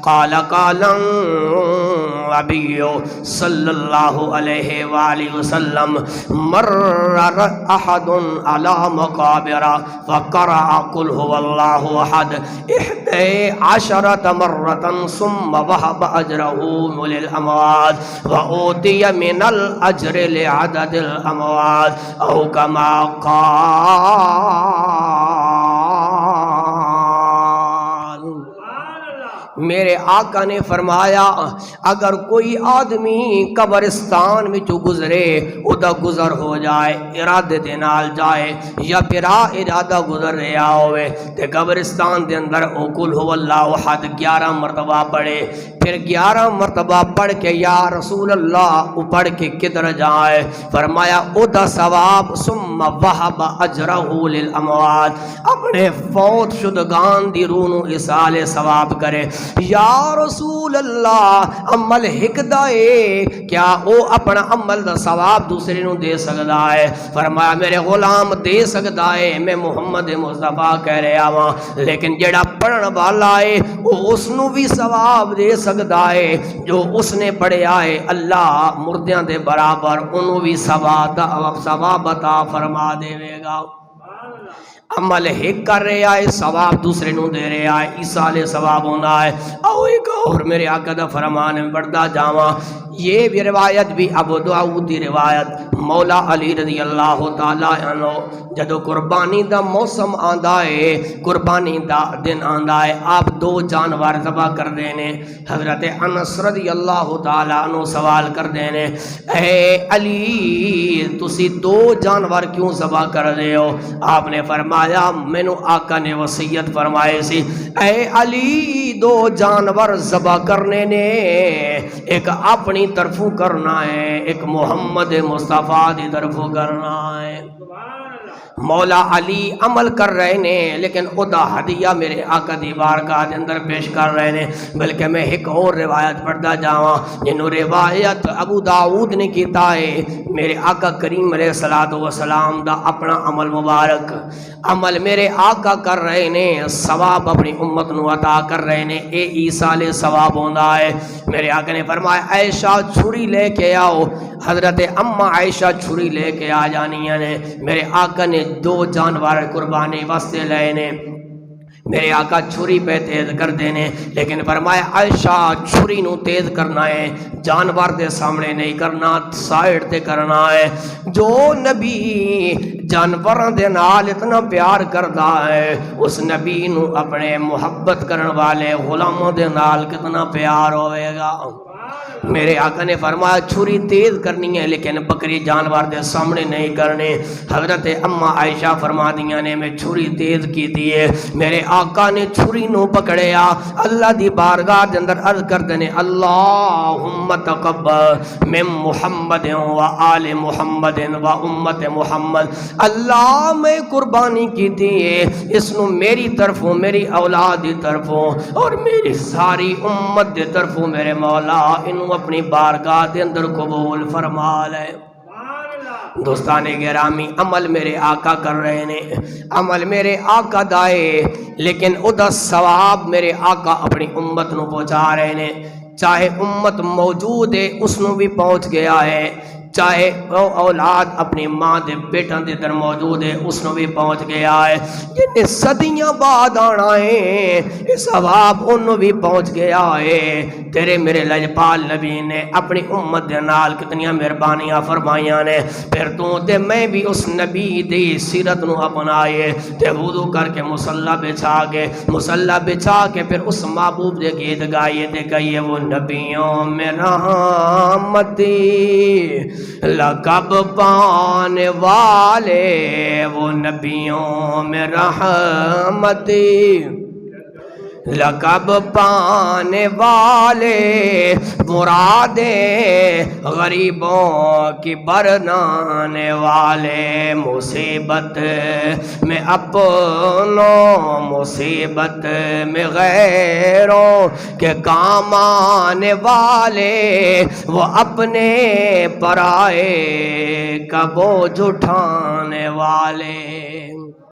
قال النبی صلی اللہ علیہ وآلہ وسلم مر احد علی مقابر فقرأ قل هو اللہ احد 11 مرة ثم وهب اجره للاموات وأوتي من الاجر لعدد الاموات او كما قال۔ میرے آقا نے فرمایا اگر کوئی آدمی قبرستان میں جو گزرے ادا گزر ہو جائے ارادے دے نال جائے یا پھر ارادہ گزر رہا ہوئے تے قبرستان دے اندر او قل هو اللہ احد 11 مرتبہ پڑھے، پھر 11 مرتبہ پڑھ کے یا رسول اللہ وہ پڑھ کے کدھر جائے؟ فرمایا ادا ثواب ثم وہب اجرہ للاموات، اپنے فوت شدگان دی روح نو اصال ثواب کرے۔ یا رسول اللہ عمل ہکدا ہے کیا او اپنا عمل دا ثواب دوسرے نو دے سکدا ہے؟ فرمایا میرے غلام دے سکدا ہے، میں محمد مصطفیٰ کہہ رہا ہاں، لیکن جڑا پڑھن والا ہے وہ اس نو بھی ثواب دے سکدا ہے جو اس نے پڑھیا ہے، اللہ مردیاں دے برابر انہوں بھی ثواب عطا فرما دے گا۔ عمل ایک کر رہا ہے ثواب دوسرے نو دے رہا ہے، ایصال ثواب ہونا ہے۔ او ایک اور میرے آقا دا فرمان میں بڑھتا جاواں، یہ بھی روایت بھی ابو داؤد دی روایت، مولا علی رضی اللہ تعالی عنہ جدو قربانی دا موسم آندا ہے، قربانی دا دن آندا ہے، آپ 2 جانور ذبح کر دینے۔ حضرت انس رضی اللہ تعالی عنہ سوال کر دینے، اے علی تسی 2 جانور کیوں ذبح کر رہے ہو؟ آپ نے فرمایا مینوں آقا نے وصیت فرمائے سی اے علی 2 جانور ذبح کرنے نے، ایک اپنی طرفوں کرنا ہے، ایک محمد مصطفیٰ دی طرفوں کرنا ہے۔ مولا علی عمل کر رہے نے لیکن خدا ہدیہ میرے آقا دی بارگاہ دے اندر پیش کر رہے نے۔ بلکہ میں ایک اور روایت پڑھتا جاواں جنہوں روایت ابو داؤد نے کیتا ہے، میرے آقا کریم علیہ السلام دا اپنا عمل مبارک عمل میرے آقا کر رہے نے، ثواب اپنی امت نو عطا کر رہے نے، اے ایصال ثواب ہوندا ہے۔ میرے آقا نے فرمایا عائشہ چھری لے کے آؤ، حضرت اما عائشہ چھری لے کے آ جانیاں نے، میرے آقا نے 2 جانور قربانی واسطے لے نے، میرے آقا چھری پہ تیز کر دینے، لیکن فرمایا عائشہ چھری نو تیز کرنا ہے، جانور دے سامنے نہیں کرنا، سائیڈ تے کرنا ہے۔ جو نبی جانوراں دے نال اتنا پیار کردا ہے، اس نبی نو اپنے محبت کرن والے غلاموں دے نال کتنا پیار ہوئے گا۔ میرے آقا نے فرمایا چھری تیز کرنی ہے لیکن بکری جانور دے سامنے نہیں کرنے۔ حضرت اما عائشہ فرما دیاں نے میں چھری تیز کی دیئے، میرے آقا نے چھری نو پکڑیا، اللہ دی بارگاہ دے اندر عرض کر دینے اللہم تقبل من محمد و آل محمد و امت محمد، اللہ میں قربانی کی دیئے اس نو میری طرفوں، میری اولاد دی طرفوں اور میری ساری امت دی طرفوں میرے مولا انہوں اپنی بارگاہ دے اندر قبول فرما لے۔ دوستان گرامی عمل میرے آقا کر رہے نے، عمل میرے آقا دائے لیکن ادا ثواب میرے آقا اپنی امت نو پہنچا رہے نے، چاہے امت موجود ہے اس نو بھی پہنچ گیا ہے، چاہے اولاد اپنی ماں دے بیٹاں دے در موجود ہے اس نو بھی پہنچ گیا ہے، جنہیں صدیاں بعد آنا ہے اس ثواب انہوں بھی پہنچ گیا ہے۔ تیرے میرے لجپال نبی نے اپنی امت دے نال کتنیاں مہربانیاں فرمائیاں نے، پھر تو تے میں بھی اس نبی دی سیرت نو اپنائے تے وضو کر کے مصلی بچھا کے پھر اس محبوب دے گیت گائیے تے کہیے وہ نبیوں میں رحمتی لقب پانے والے، وہ نبیوں میں رحمتی لقب پانے والے، مرادیں غریبوں کی برنانے والے، مصیبت میں اپنوں مصیبت میں غیروں کے کام آنے والے، وہ اپنے پرائے کا بوجھ اٹھانے والے۔